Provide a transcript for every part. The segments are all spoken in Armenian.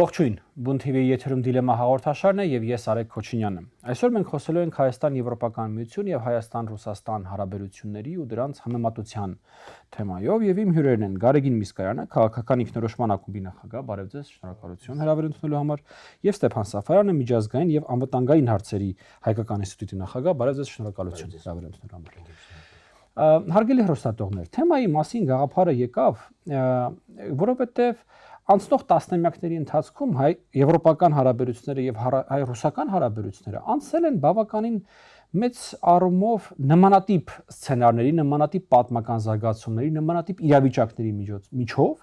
Ողջույն, Բուն TV-ի եթերում դիլեմա հաղորդաշարն է եւ ես Արեգ Քոչինյանը։ Այսօր մենք խոսելու ենք Հայաստան-Եվրոպական միություն եւ Հայաստան-Ռուսաստան հարաբերությունների ու դրանց համեմատության թեմայով եւ իմ հյուրերն են Գարեգին Միսկայանը, քաղաքական ինքնորոշման ակումբի նախագահ, բարև ձեզ, շնորհակալություն հրավեր ընդունելու համար, եւ Ստեփան Սաֆարյանը, միջազգային եւ անվտանգային հարցերի հայկական ինստիտուտի նախագահ, բարև ձեզ, շնորհակալություն հրավեր ընդունելու համար։ Հարգելի հեռուստատողներ, թեմայի մասին գաղափարը եկավ, որովհետեւ անցնող տասնամյակների ընթացքում հայ-եվրոպական հարաբերությունները եւ հայ-ռուսական հարաբերությունները անցել են բավականին մեծ առումով նմանատիպ սցենարների, նմանատիպ պատմական զարգացումների, նմանատիպ իրավիճակների միջով,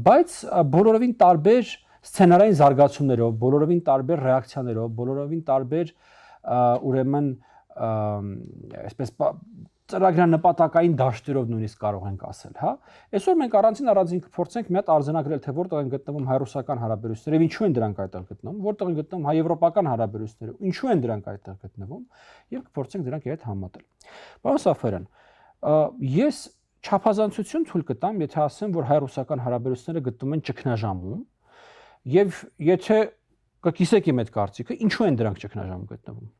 բայց բոլորովին տարբեր սցենարային զարգացումներով, բոլորովին տարբեր ռեակցիաներով, բոլորովին տարբեր ուրեմն այսպես ծրագրանպատակային դաշտերով նույնիսկ կարող ենք ասել, հա։ Այսօր մենք առանձին կփորձենք մի հատ արձանագրել, թե որտեղ են գտնվում հայ-ռուսական հարաբերությունները, ինչու են դրանք այդտեղ գտնվում, որտեղ են գտնվում հայ-եվրոպական հարաբերությունները, ինչու են դրանք այդտեղ գտնվում, եւ կփորձենք դրանք իրար հետ համատել։ Պարոն Սաֆարյան, ես չափազանցություն թույլ կտամ, եթե ասեմ, որ հայ-ռուսական հարաբերությունները գտնվում են ճգնաժամում, եւ եթե կկիսեք իմ այդ կարծիքը, ինչու են դրանք ճգնաժամում գտնվում։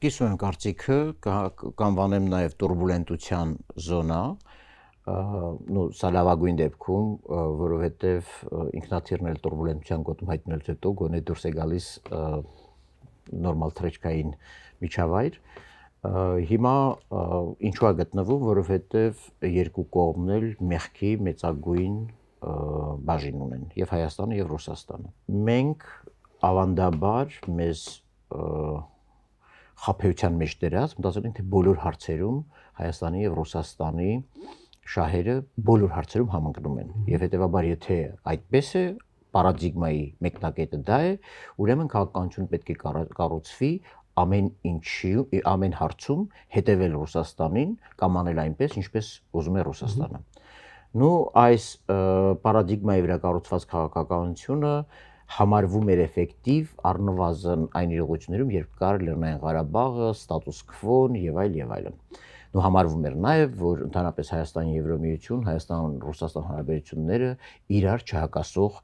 Կիսում եմ կարծիքը, կանվանեմ նաև տուրբուլենտության զոնա, սա լավագույն դեպքում, որովհետև ինքնաթիռն էլ տուրբուլենտության գոտում հայտնելուց հետո գոնե դուրս է գալիս նորմալ թռիչքային միջավայր։ Հիմա ինչու է գտնվում, որովհետև երկու կողմն էլ մեղքի մեծագույն բաժին ունեն, եւ Հայաստանը եւ Ռուսաստանը։ Մենք ավանդաբար մեզ խաբեության մեջ դրած, մտածել ենք, թե բոլոր հարցերում Հայաստանի եւ Ռուսաստանի շահերը բոլոր հարցերում համընկնում են։ Եվ հետեւաբար, եթե այդպես է, պարադիգմայի մեկնակետը դա է, ուրեմն քաղաքականություն պետք է կառուցվի ամեն հարցում հետևել Ռուսաստանին կամ անել այնպես, ինչպես ուզում է Ռուսաստանը։ Այս պարադիգմայի վրա կառուցված քաղաքականությունը համարվում էր էֆեկտիվ առնվազն այն իրողություններում, երբ կար Լեռնային Ղարաբաղը, ստատուս քվոն եւ այլն։ Համարվում էր նաեւ, որ ընդհանրապես Հայաստան-Եվրոմիություն, Հայաստան-Ռուսաստան հարաբերությունները իրար չհակասող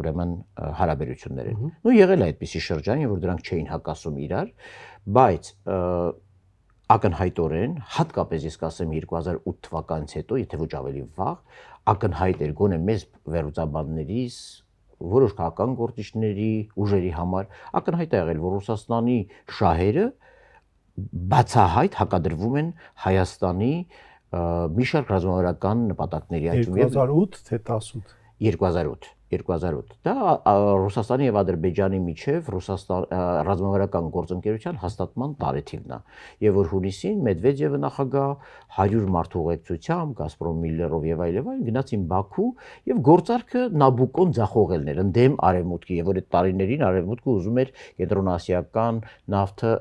ուրեմն հարաբերություններ են։ Եղել է այդպիսի շրջան, որ դրանք չէին հակասում իրար, բայց ակնհայտորեն, հատկապես ես կասեմ 2008 թվականից հետո, եթե ոչ ավելի վաղ, ակնհայտ էր գոնե մեծ վերլուծաբաններից որոշ քաղաքական գործիչների ուժերի համար ակնհայտ է եղել, որ Ռուսաստանի շահերը բացահայտ հակադրվում են Հայաստանի մի շարք ռազմավարական նպատակների, այդ 2008 թե 18 2008 դա Ռուսաստանի եւ Ադրբեջանի միջև ռազմավարական գործընկերության հաստատման տարեթիվն է, եւ որ հունիսին Մեդվեդևը նախագահ 100 մարդու ուղեկցությամբ Գազպրոմ Միլլերով եւ այլն գնացին Բաքու եւ գործարքը Նաբուկոն ձախողելն էր ընդդեմ արևմուտքի, եւ որ այդ տարիներին արևմուտքը ուզում էր կենտրոնասիական նավթը,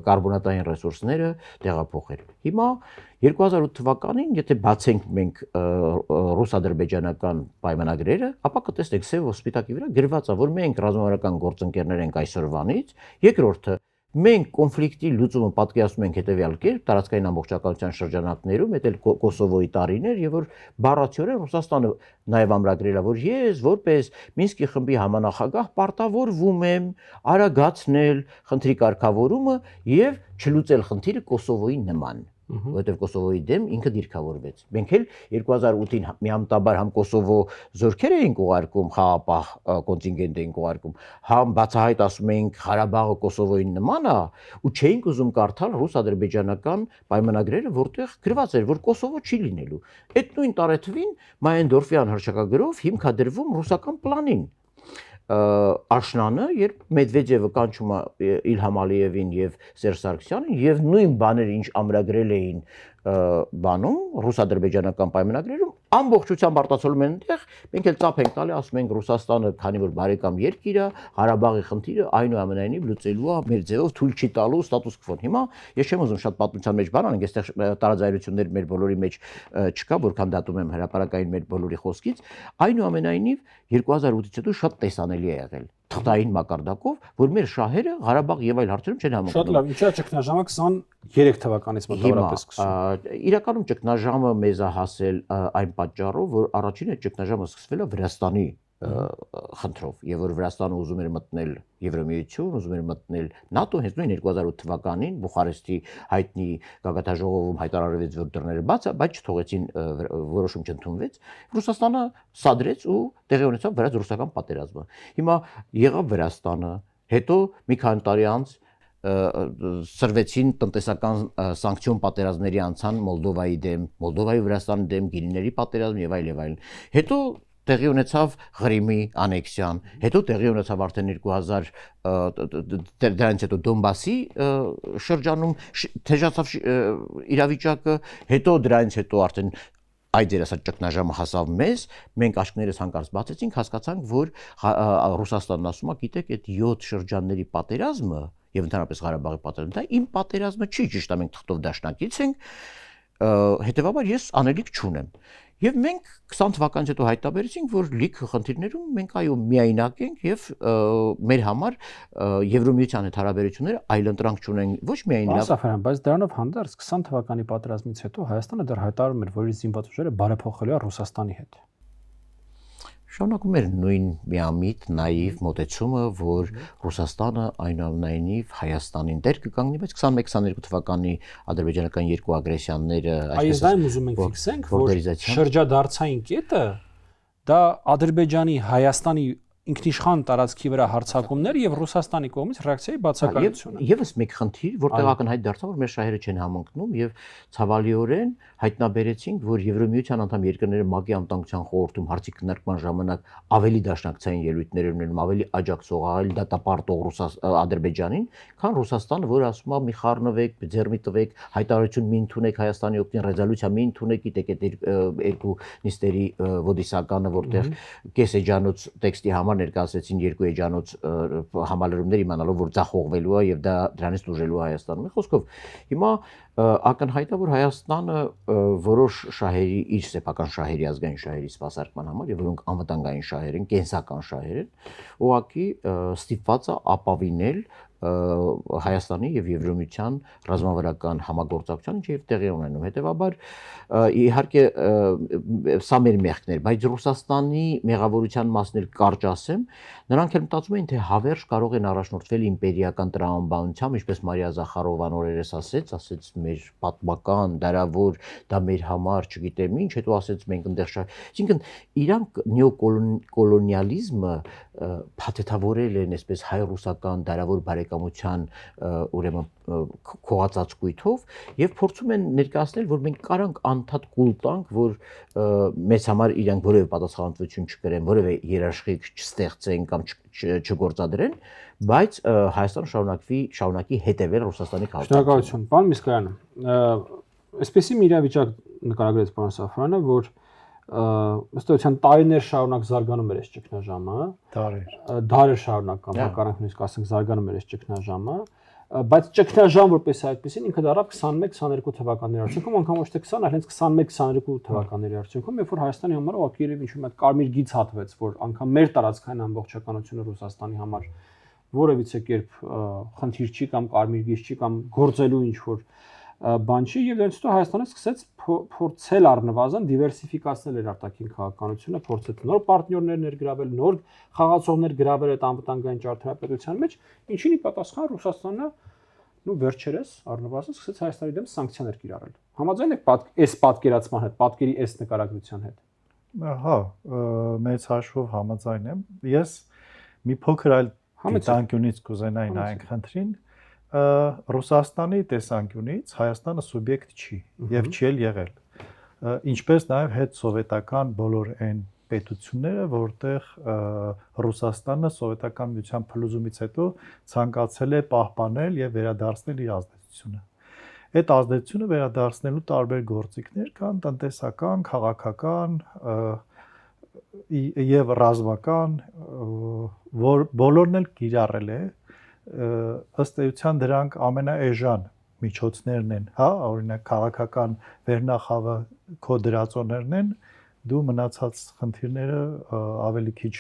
կարբոնատային ռեսուրսները տեղափոխել։ Հիմա 2008 թվականին, եթե բացենք մենք ռուս-ադրբեջանական պայմանագրերը, ապա կտեսնենք սև սպիտակի վրա գրված է, որ մենք ռազմավարական գործընկերներ ենք այսօրվանից, երկրորդը մենք կոնֆլիկտի լուծումը պատկերացնում ենք հետևյալ կերպ, տարածքային ամբողջականության շրջանակներում, դա էլ Կոսովոյի տարիներ, եւ որ բառացիորեն Ռուսաստանը նաեւ ամրագրել է, որ ես որպես Մինսկի խմբի համանախագահ պարտավորվում եմ արագացնել խնդրի կարգավորումը եւ չլուծել խնդիրը Կոսովոյի նման, որովհետև Կոսովոյի դեմ ինքը դիրքավորվեց։ Մենք էլ 2008-ին միամտաբար համ Կոսովո զորքեր էինք ուղարկում, խաղապահ կոնտինգենտ էինք ուղարկում, համ բացահայտ ասում էինք Ղարաբաղը Կոսովոյին նման է, ու չէինք ուզում կարդալ ռուս-ադրբեջանական պայմանագրերը, որտեղ գրված էր, որ Կոսովո չի լինելու։ Այդ նույն տարեթվին Մայենդորֆյան հռչակագրով հիմք է դրվում ռուսական պլանին։ Աշնանը, երբ Մեդվեդևը կանչում է Իլհամ Ալիևին եւ Սերժ Սարգսյանին եւ նույն բաները, ինչ ամրագրել էին ռուս-ադրբեջանական պայմանագրերում, ամբողջությամբ արտացոլում են այնտեղ, մենք էլ ծափ ենք տալի, ասում ենք Ռուսաստանը, քանի որ բարեկամ երկիր է, Ղարաբաղի խնդիրը այնուամենայնիվ լուծելու է մեր ձևով, թույլ չի տալու ստատուս քվոն։ Հիմա ես չեմ ուզում շատ պատմության մեջ բան անենք, այստեղ տարաձայնություններ մեր բոլորի մեջ չկա, որքան դատում եմ հրապարակային մեր բոլորի խոսքից, այնուամենայնիվ 2008-ից հետո շատ տեսանելի է եղել թղթային մակարդակով, որ մեր շահերը Ղարաբաղ եւ այլ հարցերում չեն համընկնում։ Շատ լավ, ինչա ճգնաժամը 23 թվականից մոտավորապես սկսվում։ Իրականում ճգնաժամը մեզ է հասել այն պատճառով, որ առաջինը ճգնաժամը սկսվել է Վրաստանի խնդրով եւ որ Վրաստանը ուզում էր մտնել Եվրամիություն, ուզում էր մտնել ՆԱՏՕ, հենց նույն 2008 թվականին Բուխարեստի հայտնի գագաթաժողովում հայտարարվեց, որ դռները բաց է, բայց չթողեցին որոշում չընդունվեց։ Ռուսաստանը սադրեց ու տեղի ունեցավ վրաց-ռուսական պատերազմը։ Հիմա եղավ Վրաստանը, հետո մի քանի տարի անց սրվեցին տնտեսական սանկցիոն պատերազմների անցան Մոլդովայի դեմ, Մոլդովայի Վրաստանի դեմ, Գինիների պատերազմ եւ այլ։ Հետո տեղի ունեցավ Ղրիմի անեքսիան, հետո տեղի ունեցավ արդեն 2000 դրանից հետո Դոնբասի շրջանում թեժացավ իրավիճակը, հետո դրանից հետո արդեն այդ երասած ճգնաժամը հասավ մեզ, մենք աչքներս հանկարծ բացեցինք, հասկացանք, որ Ռուսաստանն ասում է, գիտեք, այդ 7 շրջանների պատերազմը եւ ընդհանրապես Ղարաբաղի պատերազմը, դա իմ պատերազմը չի, ճիշտ է, մենք թղթով դաշնակից ենք, հետեւաբար ես անելիք չունեմ։ Եվ մենք 20 թվականից հետո հայտարարեցինք, որ լիք խնդիրներում մենք այո միայնակ ենք եւ մեր համար Եվրոմիության հետ հարաբերությունները այլընտրանք չունեն ոչ միայն լավ, Սաֆարյան, բայց դրանով հանդերձ 20 թվականի պատերազմից հետո Հայաստանը դեռ հայտարարում էր, որ իր զինված ուժերը բարեփոխելու է Ռուսաստանի հետ։ Շարունակում էր նույն միամիտ նաիվ մոտեցումը, որ Ռուսաստանը այնուամենայնիվ Հայաստանին դեր կկանգնի, բայց 21-22 թվականի ադրբեջանական երկու ագրեսիաները այսպես այն ուզում ենք ֆիքսենք, որ շրջադարձային կետը դա Ադրբեջանի Հայաստանի ինքնիշխան տարածքի վրա հարձակումներ եւ Ռուսաստանի կողմից ռեակցիայի բացակայությունը։ Եվս մեկ խնդիր, որտեղ ակնհայտ դարձավ, որ մեր շահերը չեն համընկնում եւ ցավալիորեն հայտնաբերեցինք, որ Եվրոմիության անդամ երկրները ՄԱԿ-ի անվտանգության խորհրդում հարցի քննարկման ժամանակ ավելի դաշնակցային ելույթներ ունենում, ավելի աջակցող, ավելի դատապարտող Ադրբեջանին, քան Ռուսաստանը, որը ասում է՝ մի խառնվեք, ձեռմի տվեք, հայտարարություն մի ընդունեք Հայաստանի օգտին, ռեզոլյուցիա մի ընդունեք, գիտեք, այդ երկու նիստերի ոդիսականը, որտեղ կես էջանոց տեքստի համար ներկայացրեցին երկու էջանոց համալրումներ իմանալով, որ ձախողվելու է եւ դա դրանից դժելու է Հայաստանում։ Մի խոսքով, հիմա ակնհայտ է, որ Հայաստանը որոշ շահերի, իր սեփական շահերի, ազգային շահերի սպասարկման համար եւ որոնք անվտանգային շահեր են, կենսական շահեր են, ուղղակի ստիպված է ապավինել Հայաստանի եւ Եվրոմիության ռազմավարական համագործակցության, ինչը եւ տեղի ունենում։ Հետեւաբար իհարկե սա մեր մեղքն էր, բայց Ռուսաստանի մեղավորության մասն էլ կարճ ասեմ, նրանք էլ մտածում էին, թե հավերժ կարող են առաջնորդվել իմպերիական տրամաբանությամբ, ինչպես Մարիա Զախարովան օրերս ասեց մեր պատմական դարավոր, դա մեր համար, չգիտեմ ինչ, հետո ասեց մենք այնտեղ այսինքն իրանք նեոկոլոնիալիզմը փաթեթավորել են այսպես հայ-ռուսական դարավոր բարեկամության ուրեմն քողածածկույթով եւ փորձում են ներկայացնել, որ մենք կարանք անդադ կուլ տանք, որ մեզ համար իրանք որևէ պատասխանատվություն չկրեն, որևէ երաշխիք չստեղծեն կամ չգործադրեն, բայց Հայաստանը շարունակի հետևել Ռուսաստանի քաղաքականությանը։ Շնորհակալություն, պարոն Միսկոյան։ Այսպեսի մի իրավիճակ նկարագրեց պարոն Սաֆարյանը, որ ըստ էության տարիներ շարունակ զարգանում էր այս ճգնաժամը, դարեր շարունակ կամ հակառակ նույնիսկ ասենք զարգանում էր այս ճգնաժամը, բայց ճգնաժամ որպես այդպեսին ինքը դարավ 21-22 թվականների արդյունքում, անգամ ոչ թե 20, այլ հենց 21-22 թվականների արդյունքում, երբ որ Հայաստանի համար ուղղակի երևի ինչ-որ մի կարմիր գիծ հատվեց, որ անգամ մեր տարածքային ամբողջականությունը Ռուսաստանի համար որևիցե կերպ խնդիր չի կամ կարմիր գիծ չի կամ գործելու ինչ-որ բան չի, եւ դրանից հետո Հայաստանը սկսեց փորձել առնվազն դիվերսիֆիկացնել իր արտաքին քաղաքականությունը, փորձեց նոր պարտներներ ներգրավել, նոր խաղացողներ գրավել այդ անվտանգային ճարտարապետության մեջ, ինչին ի պատասխան Ռուսաստանը վերջերս առնվազն սկսեց Հայաստանի դեմ սանկցիաներ կիրառել։ Համաձայն եք այս պատկերացման հետ, պատկերի այս նկարագրության հետ։ Հա, մեծ հաշվով համաձայն եմ։ Ես մի փոքր այլ տեսանկյունից կուզենայի նայենք խնդրին։ Ռուսաստանի տեսանկյունից Հայաստանը սուբյեկտ չի եւ չի էլ եղել, ինչպես նաեւ հետ սովետական բոլոր այն պետությունները, որտեղ Ռուսաստանը սովետական միության փլուզումից հետո ցանկացել է պահպանել եւ վերադարձնել իր ազդեցությունը։ Այդ ազդեցությունը վերադարձնելու տարբեր գործիքներ կան՝ տնտեսական, քաղաքական եւ ռազմական, որ բոլորն էլ կիրառել է, ըստ էության դրանք ամենաէժան միջոցներն են, հա, օրինակ քաղաքական վերնախավը քո դրածոներն են, դու մնացած խնդիրները ավելի քիչ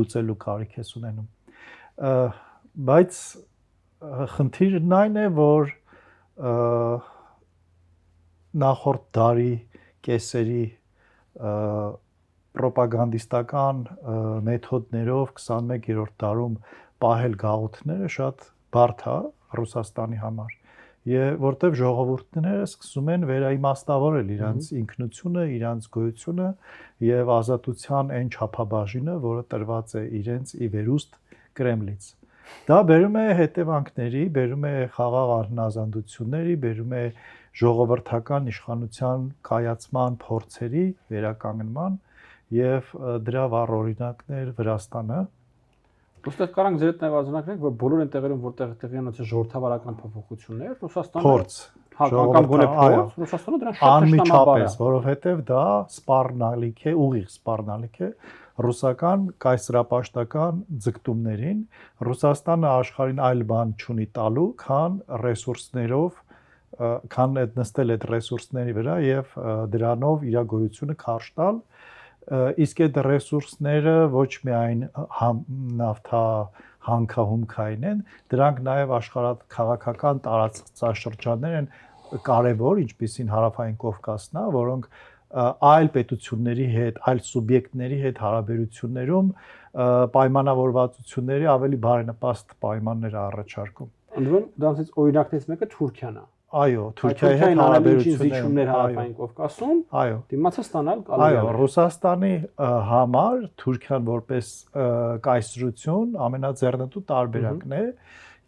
լուծելու կարիք ես ունենում։ Բայց խնդիրն այն է, որ նախորդ դարի կեսերի պրոպագանդիստական մեթոդներով 21-րդ դարում պահել գաղութները շատ բարդ է Ռուսաստանի համար։ Եվ որտեվ ժողովուրդները սկսում են վերաիմաստավորել իրենց ինքնությունը, իրենց գոյությունը եւ ազատության այն չափաբաժինը, որը տրված է իրենց ի վերուստ Կրեմլից։ Դա բերում է հետևանքների, բերում է խաղաղ անհնազանդությունների, բերում է ժողովրդական իշխանության կայացման փորձերի վերականգնման եւ դրա վառ օրինակներ Վրաստանը։ Ոստեղ կարանք ձեր հետ նաև արձանագրենք, որ բոլոր այն տեղերում, որտեղ տեղի ունեցած ժողովրդավարական փոփոխություններ, Ռուսաստանը փորձ, կամ գոնե փորձ, Ռուսաստանը դրան շատ անմիջապես, որովհետև դա սպառնալիք է, ուղիղ սպառնալիք է ռուսական կայսրապաշտական ձգտումներին։ Ռուսաստանը աշխարհին այլ բան չունի տալու, քան ռեսուրսներով, քան նստել այդ ռեսուրսների վրա եւ դրանով իր գոյությունը քարշ տալ։ Իսկ այդ ռեսուրսները ոչ միայն նավթա հանքահումքային են, դրանք նաև աշխարհաքաղաքական տարածաշրջաններ են կարևոր, ինչպիսին Հարավային Կովկասն է, որոնք այլ պետությունների հետ, այլ սուբյեկտների հետ հարաբերություններում պայմանավորվածությունների ավելի բարենպաստ պայմաններ առաջարկում։ Անդրոն, դրանից օրինակներից մեկը Թուրքիան է։ Այո, Թուրքիայի հետ հարաբերությունները Հարավային Կովկասում, այո, դիմացը ստանալ կարելի է։ Այո, Ռուսաստանի համար Թուրքիան որպես կայսրություն ամենաձեռնտու տարբերակն է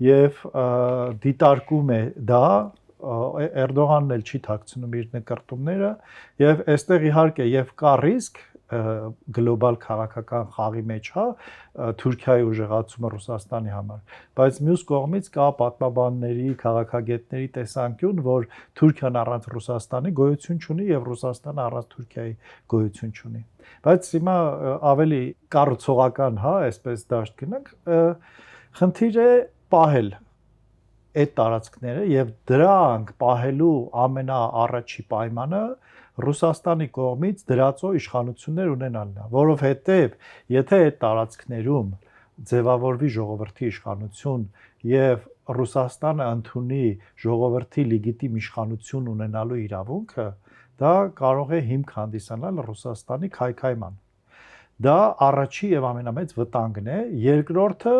եւ դիտարկում է դա Էրդողանն էլ չի թաքցնում իր նկարտումները եւ այստեղ իհարկե եւ կա ռիսկ գլոբալ քաղաքական խաղի մեջ, հա, Թուրքիայի ուժեղացումը Ռուսաստանի համար, բայց մյուս կողմից կա պատմաբանների, քաղաքագետների տեսանկյուն, որ Թուրքիան առանց Ռուսաստանի գոյություն չունի եւ Ռուսաստանը առանց Թուրքիայի գոյություն չունի։ Բայց հիմա ավելի կառուցողական, հա, այսպես դաշտ գնանք, խնդիր է պահել այդ տարածքները եւ դրանք պահելու ամենաառաջի պայմանը Ռուսաստանի կողմից դրածո իշխանություններ ունենալն է, որովհետև եթե այդ տարածքներում ձևավորվի ժողովրդի իշխանություն եւ Ռուսաստանը ընդունի ժողովրդի լեգիտիմ իշխանություն ունենալու իրավունքը, դա կարող է հիմք հանդիսանալ Ռուսաստանի քայքայման։ Դա առաջի եւ ամենամեծ վտանգն է։ Երկրորդը,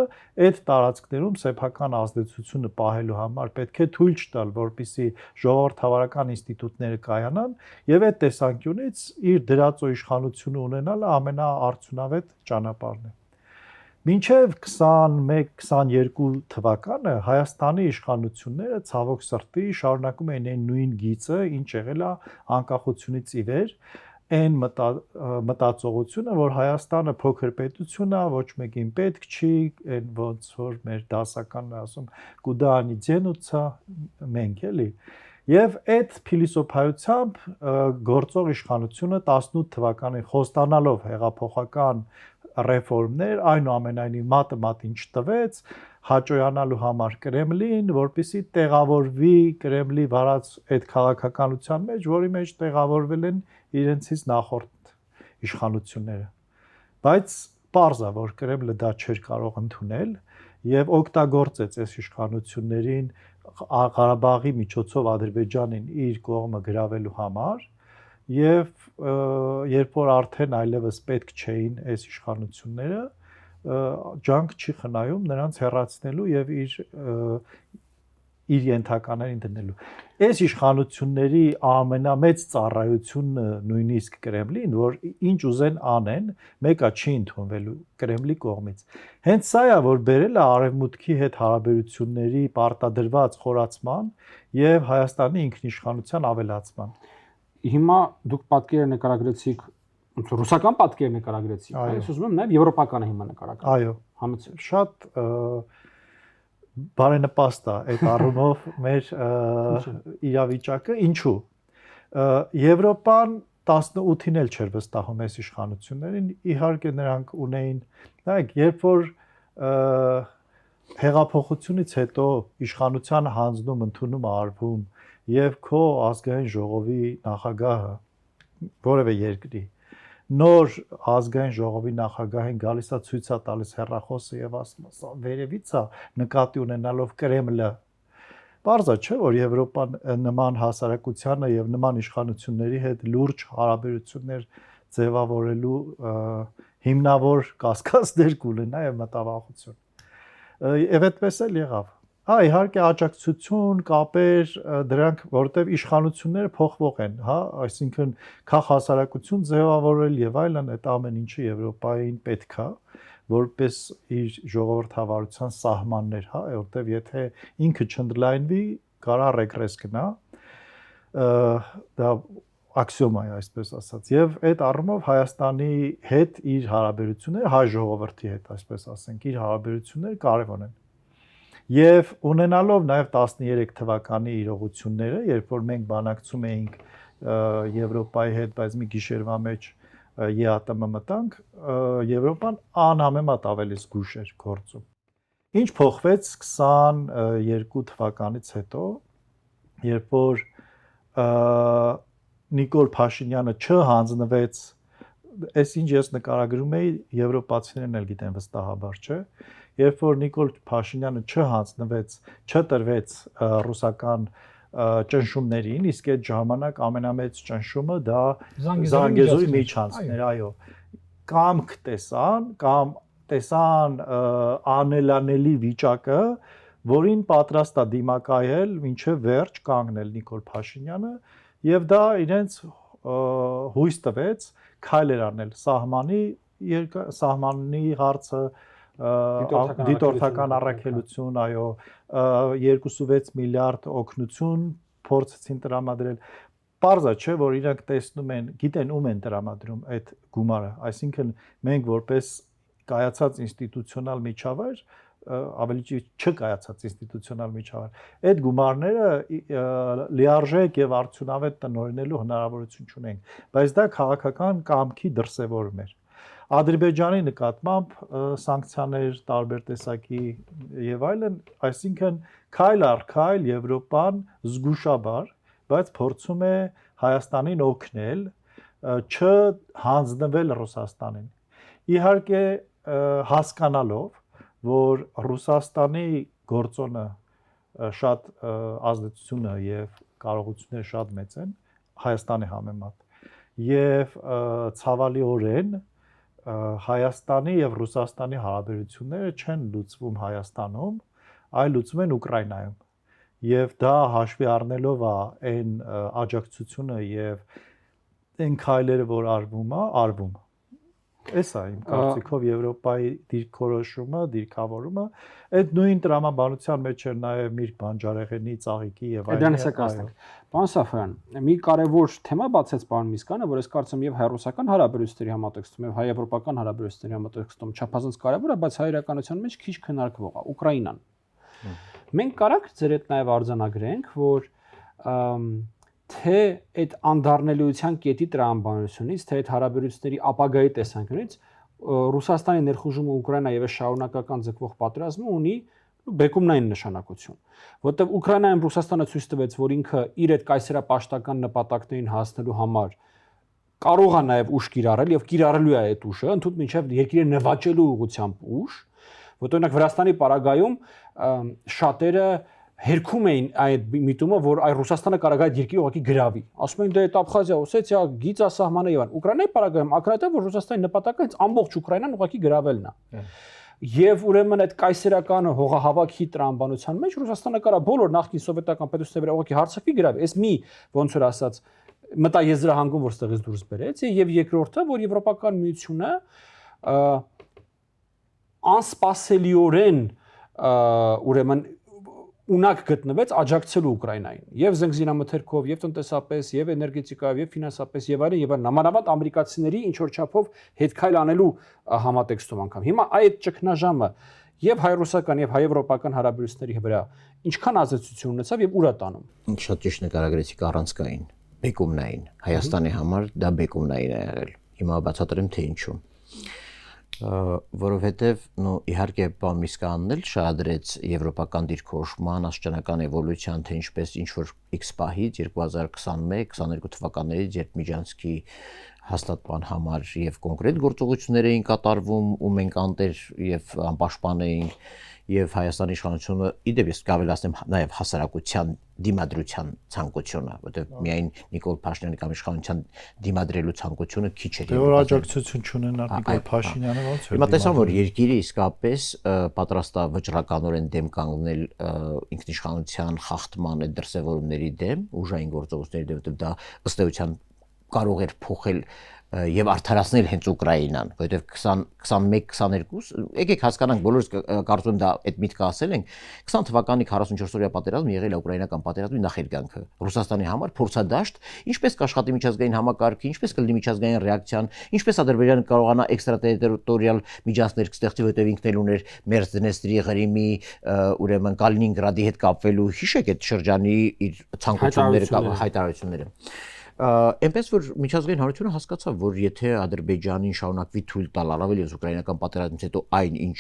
այդ տարածքներում սեփական ազդեցությունը պահելու համար պետք է թույլ չտալ, որպեսզի ժողովրդավարական ինստիտուտները կայանան եւ այդ տեսանկյունից իր դրածո իշխանությունը ունենալը ամենաարդյունավետ ճանապարհն է։ Մինչև 21-22 թվականը Հայաստանի իշխանությունները ցավոք սրտի շարունակում էին այն նույն գիծը, ինչ եղել է անկախությունից ի վեր, այն մտածողությունը, որ Հայաստանը փոքր պետություն է, ոչ մեկին պետք չի, այն ոնց որ մեր դասականն ասում, կուդա անի ձենուցա, մենք էլի։ Եվ այդ փիլիսոփայությամբ գործող իշխանությունը 18 թվականին խոստանալով հեղափոխական ռեֆորմներ, այնուամենայնիվ մատը մատին չտվեց, հաճոյանալու համար Կրեմլին, որպեսզի տեղավորվի Կրեմլի վարած այդ քաղաքականության մեջ, որի մեջ տեղավորվել են իրենցից նախորդ իշխանությունները։ Բայց պարզ է, որ Կրեմլը դա չէր կարող ընդունել եւ օգտագործեց այս իշխանություններին Ղարաբաղի միջոցով Ադրբեջանին իր կողմը գրավելու համար եւ երբ որ արդեն այլևս պետք չէին այս իշխանությունները, ջանք չի խնայում նրանց հեռացնելու եւ իր ենթականերին դնելու։ Այս իշխանությունների ամենամեծ ծառայությունը նույնիսկ Կրեմլին, որ ինչ ուզեն անեն, մեկը չի ընդունվելու Կրեմլի կողմից։ Հենց սա է, որ բերել է արևմուտքի հետ հարաբերությունների պարտադրված խորացման եւ Հայաստանի ինքնիշխանության ավելացման։ Հիմա դուք պատկերը նկարագրեցիք, ռուսական պատկեր նկարագրեցիք, ես ուզում եմ նաեւ եվրոպականը հիմա նկարագրել։ Այո, համեցեք։ Շատ բարենպաստ է այդ առումով մեր իրավիճակը, ինչու։ Եվրոպան 18-ին էլ չէր վստահում այս իշխանություններին, իհարկե նրանք ունեին, նայեք, երբ որ հեղափոխությունից հետո իշխանության հանձնում ընդունում արվում եւ քո ազգային ժողովի նախագահը որևէ երկրի նոր ազգային ժողովի նախագահին գալիս է ցույց է տալիս հեռախոսը եւ ասում է, սա վերևից է նկատի ունենալով Կրեմլը։ Պարզ է, չէ՞, որ Եվրոպան նման հասարակությանը եւ նման իշխանությունների հետ լուրջ հարաբերություններ ձևավորելու հիմնավոր կասկածներ կունենա եւ մտավախություն։ Եվ այդպես էլ եղավ։ Իհարկե աջակցություն, կապեր, դրանք, որովհետև իշխանությունները փոխվող են, հա, այսինքն քաղաքասարակություն ձևավորել եւ այլն, այդ ամեն ինչը Եվրոպային պետքա, որպես իր ժողովրդավարության սահմաններ, հա, որովհետև եթե ինքը չընդլայնվի, կարա ռեգրես գնա, դա աքսիոմա է, այսպես ասած, եւ այդ առումով Հայաստանի հետ իր հարաբերությունները, հայ ժողովրդի հետ, այսպես ասենք, իր հարաբերությունները կարևոր են։ Եվ ունենալով նաև 13 թվականի իրողությունները, երբ որ մենք բանակցում էինք Եվրոպայի հետ, բայց մի գիշերվա մեջ ԵԱՏՄ մտանք, Եվրոպան անհամեմատ ավելի զգույշ էր գործում։ Ինչ փոխվեց 22 թվականից հետո, երբ որ Նիկոլ Փաշինյանը չհանձնվեց, այս ինչ ես նկարագրում էի, եվրոպացիներն էլ գիտեն վստահաբար, չէ՞։ Երբ որ Նիկոլ Փաշինյանը չհանձնվեց, չտրվեց ռուսական ճնշումներին, իսկ այդ ժամանակ ամենամեծ ճնշումը դա Զանգեզուրի միջանցքներ, այո, կամք տեսան անելանելի վիճակը, որին պատրաստ է դիմակայել մինչև վերջ կանգնել Նիկոլ Փաշինյանը, եւ դա իրենց հույս տվեց քայլեր անել սահմանի հարցը, դիտորդական առաքելություն, այո, 2.6 միլիարդ օգնություն փորձեցին տրամադրել։ Պարզ է, չէ, որ իրենք տեսնում են, գիտեն ում են տրամադրում այդ գումարը, այսինքն մենք որպես կայացած ինստիտուցիոնալ միջավայր, ավելի ճիշտ չկայացած ինստիտուցիոնալ միջավայր, այդ գումարները լիարժեք եւ արդյունավետ տնօրինելու հնարավորություն չունենք, բայց դա քաղաքական կամքի դրսևորում էր։ Ադրբեջանի նկատմամբ սանկցիաներ տարբեր տեսակի եւ այլն, այսինքն քայլ առ քայլ Եվրոպան զգուշաբար, բայց փորձում է Հայաստանին օգնել չհանձնվել Ռուսաստանին։ Իհարկե հասկանալով, որ Ռուսաստանի գործոնը շատ ազդեցությունը եւ կարողությունները շատ մեծ են Հայաստանի համեմատ եւ ցավալիորեն Հայաստանի եւ Ռուսաստանի հարաբերությունները չեն լուծվում Հայաստանում, այլ լուծվում են Ուկրաինայում։ Եվ դա հաշվի առնելով այն աջակցությունը եւ այն քայլերը, որ արվում։ Էս է իմ կարծիքով Եվրոպայի դիրքորոշումը, դիրքավորումը, այդ նույն տրամաբանության մեջ էր նաեւ Միրգ Բանջարեղենի, Ծաղիկի եւ այլն։ Պարոն Սաֆարյան, մի կարևոր թեմա բացեց պարոն Միսկանը, որ ես կարծում եմ եւ հայ-ռուսական հարաբերությունների համատեքստում եւ հայ-եվրոպական հարաբերությունների համատեքստում չափազանց կարևոր է, բայց հայ իրականության մեջ քիչ քննարկվող է Ուկրաինան։ Մենք կարանք ձեր հետ նաեւ արձանագրենք, որ թե այդ անդառնելիության կետի տրամաբանությունից, թե այդ հարաբերությունների ապագայի տեսանկյունից Ռուսաստանի ներխուժումը Ուկրաինա եւ շարունակական ձգվող պատերազմը ունի բեկումնային նշանակություն, որտեղ Ուկրաինայում Ռուսաստանը ցույց տվեց, որ ինքը իր այդ կայսերապաշտական նպատակներին հասնելու համար կարող է նաեւ ուժ կիրառել եւ կիրառելու է այդ ուժը, ընդհանուր մինչեւ երկիրը նվաճելու ուղղությամբ ուժ, որտեղ օրինակ Վրաստանի պարագայում շատերը հերքում էին այդ միտումը, որ այ Ռուսաստանը կարող է այդ երկիրը ուղղակի գրավի։ Ասում են դե այդ Աբխազիա, Օսեթիա, Գիծա սահմանը եւ այլն։ Ուկրաինայի պարագայում ակնհայտ է, որ Ռուսաստանի նպատակը հենց ամբողջ Ուկրաինան ուղղակի գրավելն է։ Եվ ուրեմն այդ կայսերական հողահավաքի տրամաբանության մեջ Ռուսաստանը կարա բոլոր նախկին սովետական պետությունների վրա ուղղակի հարձակվի գրավի։ Այս մի ոնց որ ասած մտաեզրահանգում, որ ստեղից դուրս բերեց, եւ երկրորդը, որ Եվրոպական միությունը անսպասելիորեն ուրեմն ունակ գտնվեց աջակցելու Ուկրաինային եւ զենքզինամթերքով եւ տնտեսապես եւ էներգետիկայով եւ ֆինանսապես եւ այլն նամանավանդ ամերիկացիների ինչ որ չափով հետքայլ անելու համատեքստում անգամ հիմա այդ ճգնաժամը եւ հայ-ռուսական եւ հայ-եվրոպական հարաբերությունների վրա ինչքան ազդեցություն ունեցավ եւ ուր է տանում։ Շատ ճիշտ նկարագրեցիք առանցքային բեկումնային Հայաստանի համար դա բեկումնային է եղել։ Հիմա բացատրեմ թե ինչու։ Որովհետև իհարկե պարոն Միսկանն էլ շահադրեց եվրոպական դիրքորոշման աստիճանական էվոլյուցիան, թե ինչպես ինչ որ X պահից 2021-22 թվականներից երբ Միջանցքի հաստատման համար եւ կոնկրետ գործողություններ էին կատարվում, ու մենք անտեր եւ անպաշտպան էինք, եւ Հայաստանի իշխանությունը իդեպ ես կավելացնեմ նաեւ հասարակության դիմադրության ցանկությունը, որտեղ միայն Նիկոլ Փաշինյանի կամ իշխանության դիմադրելու ցանկությունը քիչ էր։ Դե որ աջակցություն չունենար Նիկոլ Փաշինյանը ոնց է։ Հիմա տեսամ, որ երկիրը իսկապես պատրաստ է վճռականորեն դեմ կանգնել ինքնիշխանության խախտման այդ դրսևորումների դեմ, ուժային գործողությունների դեմ, որտեղ դա ըստ էության կարող էր փոխել եւ արդարացնել հենց Ուկրաինան, որովհետեւ 21-22 եկեք հասկանանք, բոլորս կարծում եմ դա այդ միտքը ասել ենք, 20 թվականի 44-օրյա պատերազմը եղել է ուկրաինական պատերազմի նախերգանքը Ռուսաստանի համար փորձադաշտ, ինչպես կաշխատի միջազգային համակարգը, ինչպես կլինի միջազգային ռեակցիան, ինչպես Ադրբեջանը կարողանա էքստրատերիտորիալ միջանցքներ կստեղծի, որովհետեւ ինքն էլ ուներ Մերձդնեստրի, Ղրիմի, ուրեմն Կալինինգրադի հետ կապվելու, հիշեք այդ շրջանի իր ցանկությունները կամ հայտարարությունները։ Այնպես որ միջազգային հանրությունը հասկացավ, որ եթե Ադրբեջանին շարունակվի թույլ տալ առավել եւս ուկրաինական պատերազմից հետո այն ինչ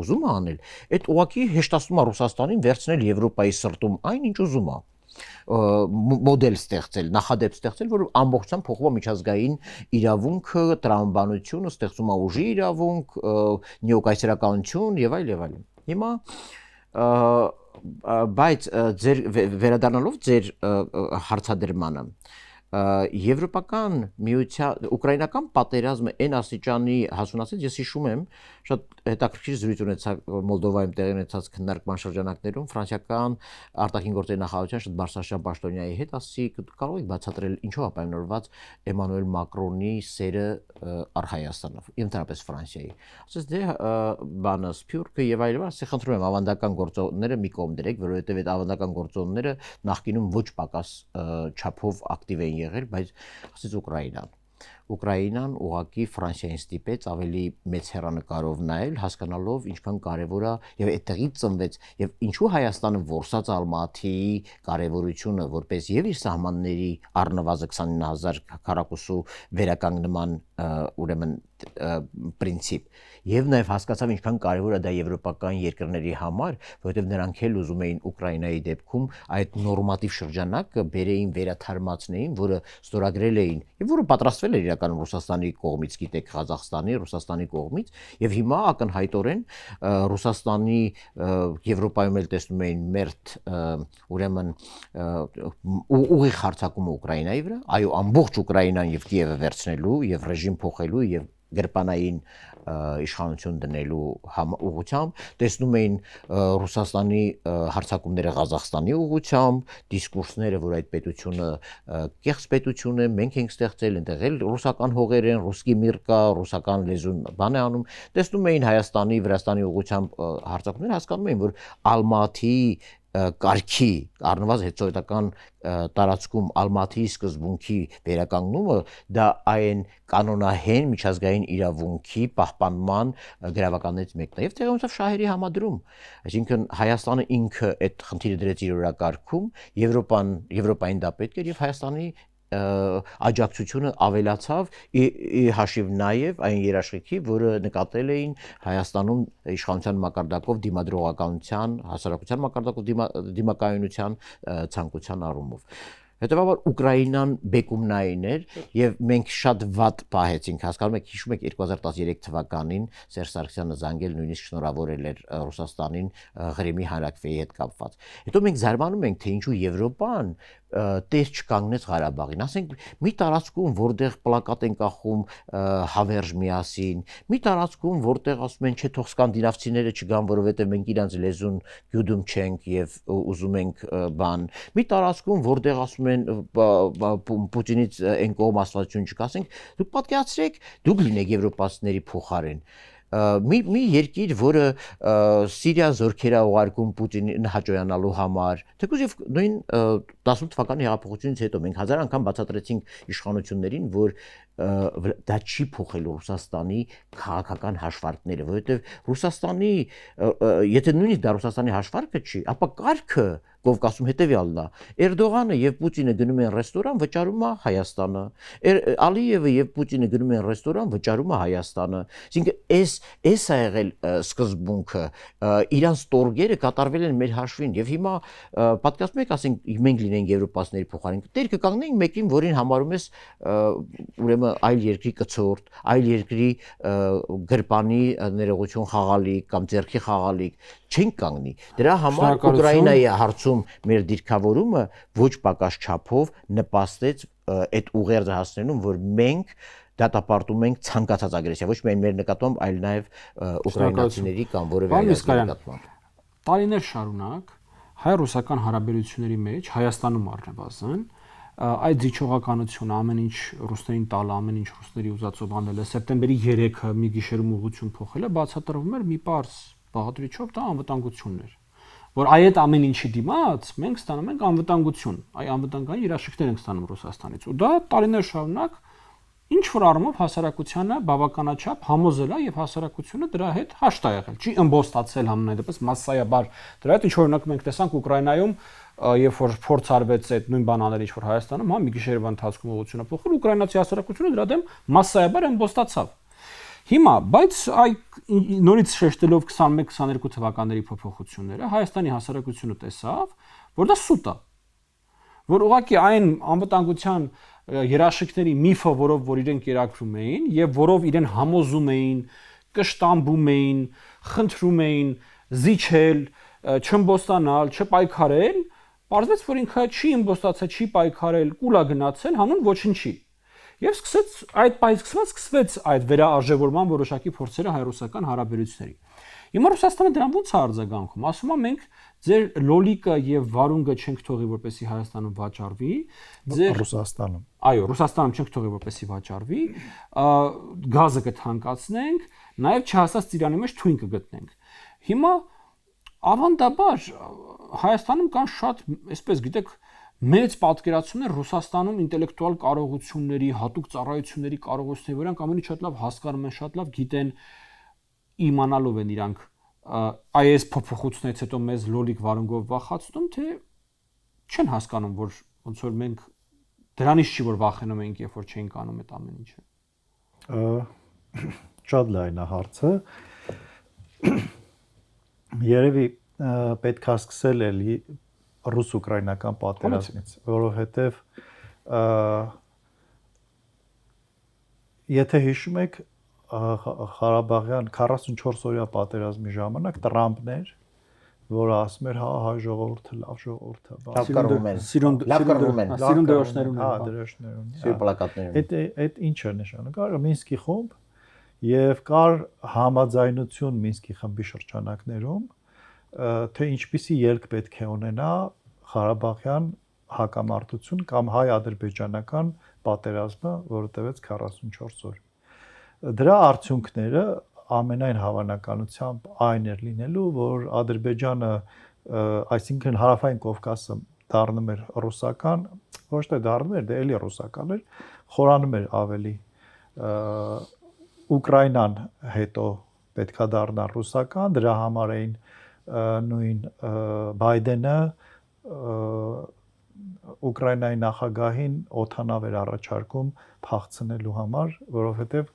ուզում է անել, այդ ուղղակի հեշտացնում է Ռուսաստանին վերցնել Եվրոպայի սրտում այն ինչ ուզում է մոդել ստեղծել, նախադեպ ստեղծել, որ ամբողջությամբ փոխվում է միջազգային իրավունքը, տրամաբանությունը, ստեղծում է ուժի իրավունք, նեոկայսերականություն եւ այլ եւ այլն։ Հիմա բայց ձեր վերադառնալով ձեր հարցադրմանը Եվրոպական միության ուկրաինական պատերազմը այն աստիճանի հասունացած, ես հիշում եմ, շատ հետաքրքիր զրույց ունեցա Մոլդովայում տեղի ունեցած քննարկման շրջանակներում ֆրանսիական արտաքին գործերի նախարարության շատ բարձրաստիճան պաշտոնյայի հետ, ասի կարող եք բացատրել ինչով է պայմանավորված Էմանուել Մակրոնի սերը առ Հայաստանը, ընդհանրապես Ֆրանսիայի։ Ասես դե բանը Սփյուռքը եւ այլն, ասի խնդրում եմ ավանդական գործոնները մի կողմ դրեք, որովհետեւ այդ ավանդական գործոնները նախկինում ոչ պակաս չափով ակտիվ էին եղել, բայց ասես Ուկրաինան ուղղակի Ֆրանսիային ստիպեց ավելի մեծ հեռանկարով նայել, հասկանալով ինչքան կարևոր է եւ այդտեղից ծնվեց եւ ինչու Հայաստանը որսած Ալմատիի կարևորությունը որպես եւ իր սահմանների առնվազն 29000 քառակուսու վերականգնման ուրեմն պրինցիպ եւ նաեւ հասկացավ ինչքան կարեւոր է դա եվրոպական երկրների համար, որովհետեւ նրանք էլ ուզում էին Ուկրաինայի դեպքում այդ նորմատիվ շրջանակը բերեին վերաթարմացնեին, որը ստորագրել էին եւ որը պատրաստվել էր իրականում Ռուսաստանի կողմից, գիտեք, Ղազախստանի, Ռուսաստանի կողմից եւ հիմա ակնհայտորեն Ռուսաստանի Եվրոպայում էլ տեսնում էին մերթ ուրեմն ուղիղ հարձակումը Ուկրաինայի վրա, այո, ամբողջ Ուկրաինան եւ Կիևը վերցնելու եւ ռեժիմ փոխելու եւ գրպանային իշխանություն դնելու ուղղությամբ, տեսնում էին Ռուսաստանի հարձակումները Ղազախստանի ուղղությամբ, դիսկուրսները, որ այդ պետությունը կեղծ պետություն է, մենք ենք ստեղծել, այնտեղ էլ ռուսական հողեր են, ռուսկի միր կա, ռուսական լեզուն բան է անում, տեսնում էին Հայաստանի, Վրաստանի ուղղությամբ հարձակումները, հասկանում էին, որ Ալմատիի կարգի առնվազն հետսովետական տարածքում Ալմատիի սկզբունքի վերականգնումը դա այն կանոնահեն միջազգային իրավունքի պահպանման գրավականներից մեկն է եւ տեղի ունեցավ շահերի համադրում, այսինքն Հայաստանը ինքը այդ խնդիրը դրեց իր օրակարգում, Եվրոպային դա պետք էր եւ Հայաստանի աջակցությունը ավելացավ ի հաշիվ նաև այն երաշխիքի, որը նկատել էին Հայաստանում իշխանության մակարդակով դիմադրողականության, հասարակության մակարդակով դիմակայունության ցանկության առումով։ Հետևաբար Ուկրաինան բեկումնային էր եւ մենք շատ վատ պահեցինք, հասկանում եք, հիշում եք 2013 թվականին Սերժ Սարգսյանը զանգել նույնիսկ շնորհավորել էր Ռուսաստանին Ղրիմի հանրաքվեի հետ կապված։ Հետո մենք զարմանում ենք, թե ինչու Եվրոպան տեր չկանգնեց Ղարաբաղին, ասենք մի տարածքում, որտեղ պլակատ են կախում հավերժ միասին, մի տարածքում, որտեղ ասում են, չէ, թող սկանդինավցիները չգան, որովհետև մենք իրանց լեզուն գյուդում չենք եւ ուզում ենք բան, մի տարածքում, որտեղ ասում են Պուտինից այն կողմ աստվածություն չկասենք, դուք պատկերացրեք, դուք լինեք եվրոպացիների փոխարեն մի երկիր, որը Սիրիա զորքերա ուղարկում Պուտինին հաջողանալու համար, թեկուզ եւ նույն 18 թվականի հեղափոխությունից հետո մենք հազար անգամ բացատրեցինք իշխանություններին, որ դա չի փոխելու Ռուսաստանի քաղաքական հաշվարկները, որովհետեւ Ռուսաստանի, եթե նույնիսկ դա Ռուսաստանի հաշվարկը չի, ապա կարգը Կովկասում հետևյալն է. Էրդողանը եւ Պուտինը գնում են ռեստորան, վճարում է Հայաստանը։ Ալիևը եւ Պուտինը գնում են ռեստորան, վճարում է Հայաստանը։ Այսինքն էս է եղել սկզբունքը։ Իրանց տորգերը կատարվել են մեր հաշվին եւ հիմա պատկերացնում եք, ասենք մենք լինենք եվրոպացիների փոխարեն։ Տեր կկանգնենք մեկին, որին համարում ես ուրեմն այլ երկրի կցորդ, այլ երկրի գրպանի ներողություն խաղալիք կամ ձեռքի խաղալիք, չենք կանգնի։ Դրա համար Ուկրաինայի հարցում հարցում մեր դիրքավորումը ոչ պակաս չափով նպաստեց այդ ուղերձը հասնելուն, որ մենք դատապարտում ենք ցանկացած ագրեսիա, ոչ միայն մեր նկատմամբ, այլ նաև ուկրաինացիների կամ որևէ այլ նկատմամբ։ Տարիներ շարունակ հայ-ռուսական հարաբերությունների մեջ Հայաստանում առնվազն այդ զիջողականությունը ամեն ինչ ռուսներին տալը, ամեն ինչ ռուսների ուզածով անելը, սեպտեմբերի 3-ը մի գիշերում ուղղություն փոխելը բացատրվում էր մի պարզ բաղադրիչով, դա անվտանգությունն էր, որ այդ ամեն ինչի դիմաց մենք ստանում ենք անվտանգություն, այ անվտանգային երաշխիքներ ենք ստանում Ռուսաստանից, ու դա տարիներ շարունակ ինչ որ առումով հասարակությանը բավականաչափ համոզել է եւ հասարակությունը դրա հետ հաշտ է եղել, չի ըմբոստացել համենայն դեպս massայաբար դրա հետ, ինչ օրինակ մենք տեսանք Ուկրաինայում, երբ որ փորձ արվեց այդ նույն բան անել ինչ որ Հայաստանում, մի գիշերվա ընթացքում ուղղությունը փոխել, ուկրաինացի հասարակությունը դրա դեմ massայաբար ըմբոստացավ։ Հիմա, բայց նորից շեշտելով 21-22 թվականների փոփոխությունները, Հայաստանի հասարակությունը տեսավ, որ դա սուտ է, որ ուղղակի այն անվտանգության երաշխիքների միֆը, որով որ իրենք կերակրում էին եւ որով իրեն համոզում էին, կշտամբում էին, խնդրում էին զիջել, չըմբոստանալ, չպայքարել, պարզվեց, որ ինքը չի ըմբոստացել, չի պայքարել, կուլա գնացել, հանուն ոչնչի։ Եվ սկսվեց այդ վերաարժևորման որոշակի փորձերը հայ-ռուսական հարաբերությունների։ Հիմա Ռուսաստանը դրան ո՞նց է արձագանքում։ Ասում է մենք ձեր լոլիկը եւ վարունգը չենք թողի, որպեսզի Հայաստանում վաճառվի, ձեր Ռուսաստանում։ Այո, Ռուսաստանում չենք թողի, որպեսզի վաճառվի, գազը կթանկացնենք, նաեւ չհասած Ծիրանի մեջ թույն կգտնենք։ Հիմա ավանդաբար Հայաստանում կան շատ, այսպես գիտեք, մեծ պատկերացումներ Ռուսաստանում ինտելեկտուալ կարողությունների, հատուկ ծառայությունների կարողությունների, որոնք ամենից շատ լավ հասկանում են, շատ լավ գիտեն, իմանալով են իրանք այս փոփոխությունից հետո մեզ լոլիկ վարունգով վախացնում, թե չեն հասկանում, որ ոնց որ մենք դրանից չի որ վախենում ենք, երբ որ չենք անում այդ ամեն ինչը։ Շատ լայն է հարցը։ Երևի պետք է սկսել էլի ռուս-ուկրաինական պատերազմից, որովհետև եթե հիշում եք Ղարաբաղյան 44 օրյա պատերազմի ժամանակ Տրամպն էր, որը ասում էր, հա, հայ ժողովուրդը լավ ժողովուրդ է, լավ կռվում են, լավ կռվում են, սիրուն դրոշներում, հա, դրոշներում, սիրուն պլակատներում։ Այդ ինչ է նշանակում, Մինսկի խումբ եւ կար համաձայնություն Մինսկի խմբի շրջանակներում, թե ինչպիսի ելք պետք է ունենա Ղարաբաղյան հակամարտություն կամ հայ-ադրբեջանական պատերազմը, որը տևեց 44 օր։ Դրա արդյունքները ամենայն հավանականությամբ այն էր լինելու, որ Ադրբեջանը, այսինքն Հարավային Կովկասը դառնում էր ռուսական, ոչ թե դառնում էր, դե էլի ռուսական էր, խորանում էր ավելի Ուկրաինան հետո պետքա դառնա ռուսական, դրա համար էին նույն Բայդենը Ուկրաինայի նախագահին օդանավ էր առաջարկում փախցնելու համար, որովհետև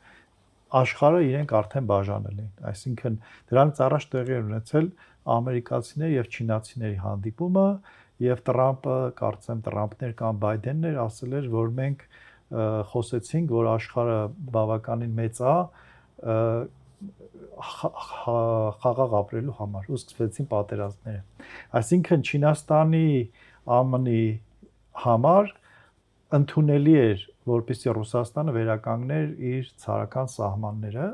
աշխարհը իրենք արդեն բաժանել էին, այսինքն դրանից առաջ տեղի էր ունեցել ամերիկացիների եւ չինացիների հանդիպումը եւ Տրամպը, կարծեմ Տրամպներ կամ Բայդեններ ասել էր, որ մենք խոսեցինք, որ աշխարհը բավականին մեծ է խաղաղ ապրելու համար, ու սկսվեցին պատերազմները։ Այսինքն Չինաստանի, ԱՄՆ-ի համար ընդունելի էր, որպեսզի Ռուսաստանը վերականգներ իր ցարական սահմանները,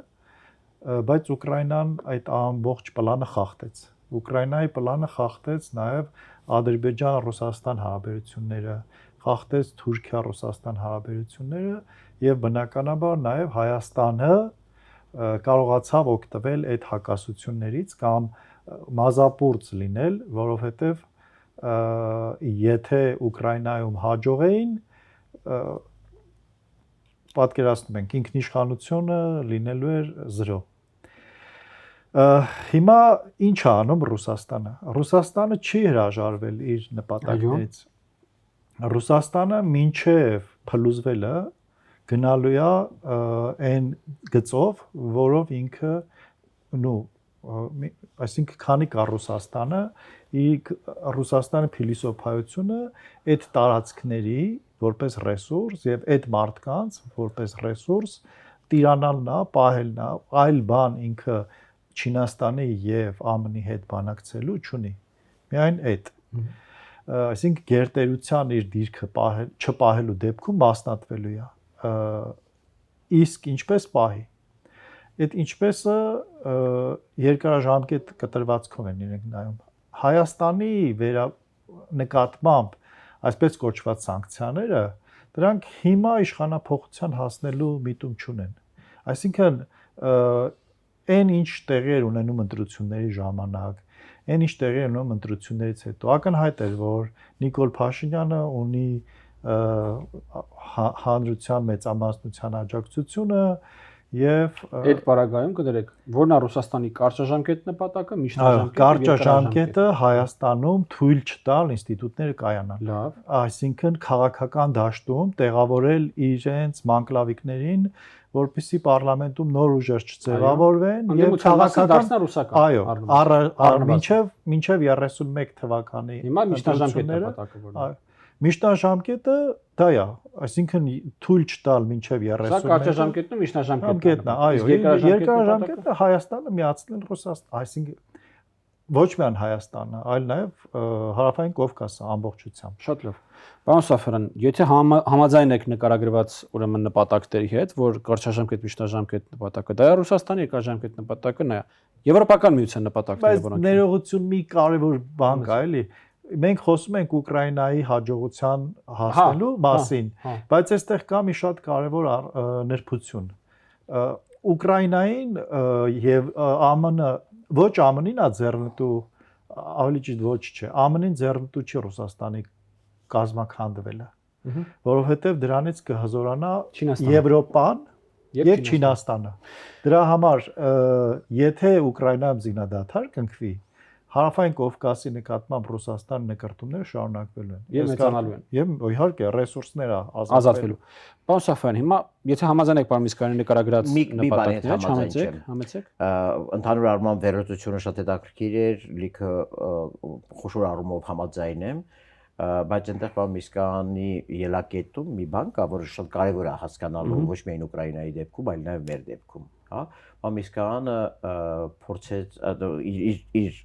բայց Ուկրաինան այդ ամբողջ պլանը խախտեց։ Ուկրաինայի պլանը խախտեց նաև Ադրբեջան-Ռուսաստան հարաբերությունները, խախտեց Թուրքիա-Ռուսաստան հարաբերությունները եւ բնականաբար նաև Հայաստանը կարողացավ օգտվել այդ հակասություններից կամ մազապուրծ լինել, որովհետեւ եթե Ուկրաինայում հաջողեին պատկերացնում ենք ինքնիշխանությունը լինելու էր 0։ Հիմա ինչ է անում Ռուսաստանը։ Ռուսաստանը չի հրաժարվել իր նպատակներից։ Ռուսաստանը մինչև փլուզվելը գնալու է այն գծով, որով ինքը այսինքն քանի կա Ռուսաստանը, Ռուսաստանի փիլիսոփայությունը այդ տարածքների որպես ռեսուրս եւ այդ մարդկանց որպես ռեսուրս տիրանալն է, պահելն է, այլ բան ինքը Չինաստանի եւ ԱՄՆ-ի հետ բանակցելու չունի։ Միայն այդ։ այսինքն գերտերության իր դիրքը չպահելու դեպքում մասնատվելու է։ Իսկ ինչպես պահի։ Այդ ինչպեսը երկարաժամկետ կտրվածքով են իրենք նայում։ Հայաստանի նկատմամբ այսպես կոչված սանկցիաները դրանք հիմա իշխանափոխության հասնելու միտում չունեն։ Այսինքն այն ինչ տեղի էր ունենում ընտրությունների ժամանակ, այն ինչ տեղի էր ունենում ընտրություններից հետո, ակնհայտ էր, որ Նիկոլ Փաշինյանը ունի հանրության մեծամասնության աջակցությունը եւ այդ պարագայում կդրեք որն է Ռուսաստանի կարճաժամկետ նպատակը, միջնաժամկետը, կարճաժամկետը Հայաստանում թույլ չտալ ինստիտուտները կայանան։ Լավ, Այսինքն քաղաքական դաշտում տեղավորել իրենց մանկլավիկներին, որպեսզի պարլամենտում նոր ուժեր չձևավորվեն եւ քաղաքական ռուսական։ Այո, մինչև 31 թվականի հիմա միջնաժամկետ նպատակը որն է։ Միջնաժամկետը դա է, այսինքն թույլ չտալ մինչև 31։ Սա կարճաժամկետն ու միջնաժամկետն է, այո, երկարաժամկետը Հայաստանը միացնել Ռուսաստան, այսինքն ոչ միայն Հայաստանը, այլ նաև Հարավային Կովկասը ամբողջությամբ։ Շատ լավ։ Պարոն Սաֆարյան, եթե համաձայն եք նկարագրված ուրեմն նպատակների հետ, որ կարճաժամկետ միջնաժամկետ նպատակը դա է Ռուսաստանի, երկարաժամկետ նպատակը նա է։ Եվրոպական միության նպատակները որոնք։ Բայց ներողություն մի կարևոր բան կա, էլի։ Մենք խոսում ենք Ուկրաինայի հաջողության հասնելու մասին, բայց այստեղ կա մի շատ կարևոր նրբություն։ Ուկրաինային եւ ԱՄՆ ոչ ԱՄՆ-ին է ձեռնտու, ավելի ճիշտ ոչ չէ, ԱՄՆ-ին ձեռնտու չի Ռուսաստանի կազմաքանդվելը, որովհետեւ դրանից կհզորանա Եվրոպան եւ Չինաստանը։ Դրա համար եթե Ուկրաինայում զինադադար կնքվի, Հարավային Կովկասի նկատմամբ Ռուսաստանի նկարտումները շարունակվելու են։ Եվ մեծանալու են։ Եվ իհարկե ռեսուրսները ազատվելու։ Պարոն Սաֆարյան, հիմա եթե համաձայն եք պարոն Միսկարյանի նկարագրած նպատակները, համեցեք։ Ընդհանուր առմամբ վերլուծությունը շատ հետաքրքիր էր, լիքը խոշոր առումով համաձայն եմ, բայց այնտեղ պարոն Միսկարյանի ելակետում մի բան կա, որը շատ կարևոր է հասկանալու ոչ միայն Ուկրաինայի դեպքում, այլ նաև մեր դեպքում, հա։ Պարոն Միսկարյանը փորձեց իր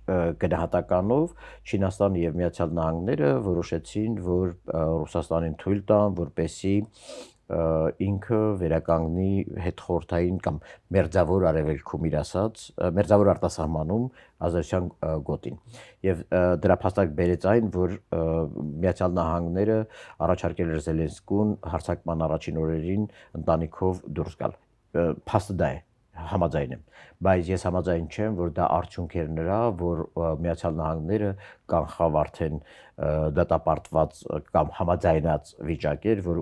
գնահատականով Չինաստանը եւ Միացյալ Նահանգները որոշեցին, որ Ռուսաստանին թույլ տան, որպեսզի ինքը վերականգնի հետխորհրդային կամ մերձավոր արևելքում իր ասած մերձավոր արտասահմանում ազերության գոտին եւ դրա փաստակ բերեց այն որ Միացյալ Նահանգները առաջարկել էր Զելենսկուն հարձակման առաջին օրերին ընտանիքով դուրս գալ փաստը դա է համաձայն եմ բայց ես համաձայն չեմ որ դա արդյունք էր նրա որ Միացյալ Նահանգները կանխավ արդեն դատապարտված կամ համաձայնած վիճակ էր որ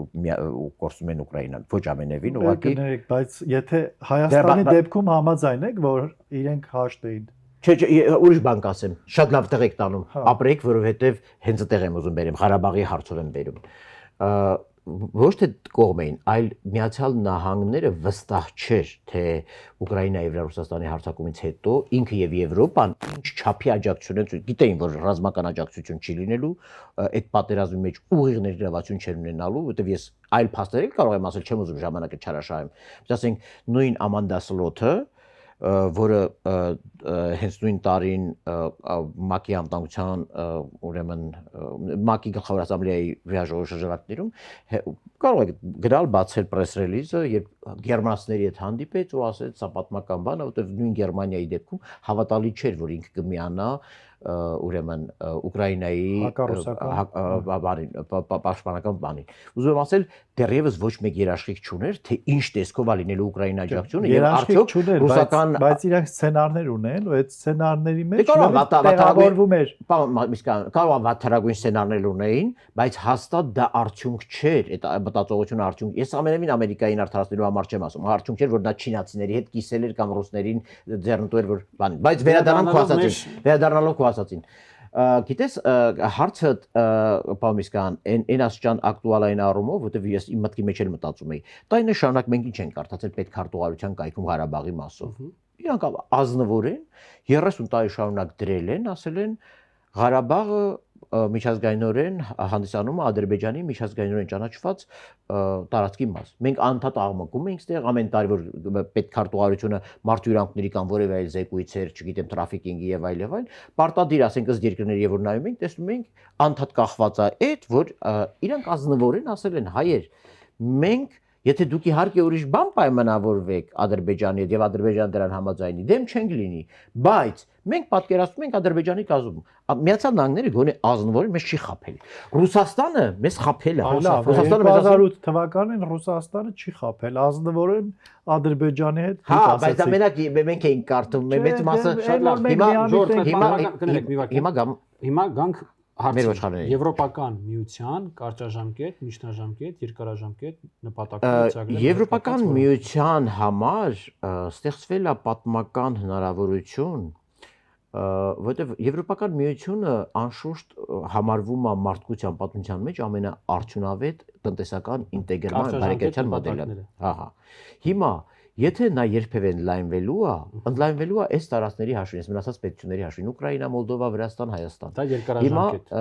կորսում են Ուկրաինան ոչ ամենևին ուղղակի բայց եթե Հայաստանի դեպքում համաձայն եք որ իրենք հաշտ էին Չէ, ուրիշ բան կասեմ շատ լավ տեղ եք տանում ապրեք որովհետև հենց այդտեղ եմ ուզում բերեմ Ղարաբաղի հարցով եմ բերում ոչ թե կողմ էին, այլ Միացյալ Նահանգները վստահ չէր, թե Ուկրաինայի վրա Ռուսաստանի հարձակումից հետո ինքը եւ Եվրոպան ինչ չափի աջակցություն են, գիտեին, որ ռազմական աջակցություն չի լինելու, այդ պատերազմի մեջ ուղիղ ներգրավություն չեն ունենալու, որովհետեւ ես այլ փաստեր կարող եմ ասել, չեմ ուզում ժամանակը չարաշահեմ։ Բայց ասենք նույն Ամանդա Սլոթը որը հենց նույն տարին ՄԱԿ-ի անվտանգության ուրեմն ՄԱԿ-ի գլխավոր ասամբլեայի վիայժողովի շրջանակներում կարող եք գրալ բացել պրես ռելիզը երբ գերմանացիների հետ հանդիպեց ու ասեց սա պատմական բան է որովհետև նույն Գերմանիայի դեպքում հավատալի չէր որ ինքը կմիանա ուրեմն Ուկրաինայի պաշտպանական բանին ուզում եմ ասել դեռևս ոչ մեկ երաշխիք չուներ թե ինչ տեսքով է լինելու Ուկրաինայի աջակցությունը եւ արդյոք ռուսական բայց իրանք սցենարներ ունեն ու այդ սցենարների մեջ տեղավորվում էր կարող է վատթարագույն սցենարներ ունեին բայց հաստատ դա արդյունք չէր այդ մտածողությունը արդյունք ես ամենևին Ամերիկային արդարացնելու համար չեմ ասում արդյունք չէր որ դա չինացիների հետ կիսել էր կամ ռուսներին ձեռնտու էր որ բան բայց վերադառնալով քո ասածին գիտես հարցը պարոն Միսկարյան այն ասճան ակտուալ այն առումով որովհետև ես իմ մտքի մեջ էլ մտածում էի դա այն շարունակ մենք ինչ ենք կարդացել պետքարտուղարության կայքում Ղարաբաղի մասով իրանք ազնվորեն 30 տարի շարունակ դրել են ասել են Ղարաբաղը միջազգայինորեն հանդիսանում է Ադրբեջանի միջազգայինորեն ճանաչված տարածքի մաս։ Մենք անդադ աղմկում ենք այստեղ ամեն տարի որ պետքարտուղարությունը մարդու իրավունքների կամ որևէ այլ զեկույցեր, չգիտեմ, տրաֆիկինգի եւ այլ, պարտադիր ասենք ըստ երկրների եւ որ նայում ենք, տեսնում ենք անդադ կախված է այդ, որ իրանք ազնվորեն ասել են հայեր, մենք եթե դուք իհարկե ուրիշ բան պայմանավորվեք Ադրբեջանի հետ եւ Ադրբեջանը դրան համաձայնի, դեմ չենք լինի, բայց մենք պատկերացնում ենք Ադրբեջանի կազմում։ Միացյալ Նահանգները գոնե ազնվորեն մեզ չի խաբել։ Ռուսաստանը մեզ խաբել է։ Ռուսաստանը 2008 թվականին Ռուսաստանը չի խաբել, ազնվորեն Ադրբեջանի հետ։ Հա, բայց դա մենակ մենք էինք կարդում, մեծ մասը հիմա գանք մեր ոչխարների Եվրոպական միության կարճաժամկետ, միջնաժամկետ, երկարաժամկետ նպատակը Եվրոպական միության համար ստեղծվել է պատմական հնարավորություն, որտեղ Եվրոպական միությունը անշուշտ համարվում է մարդկության պատմության մեջ ամենաարդյունավետ տնտեսական ինտեգրման բարեկեցության մոդելը։ Ահա։ Հիմա եթե նա երբևէ ընդլայնվելու է, ընդլայնվելու է այս տարածքների հաշվին, այս մնացած պետությունների հաշվին՝ Ուկրաինա, Մոլդովա, Վրաստան, Հայաստան։ Դա երկարաժամկետ։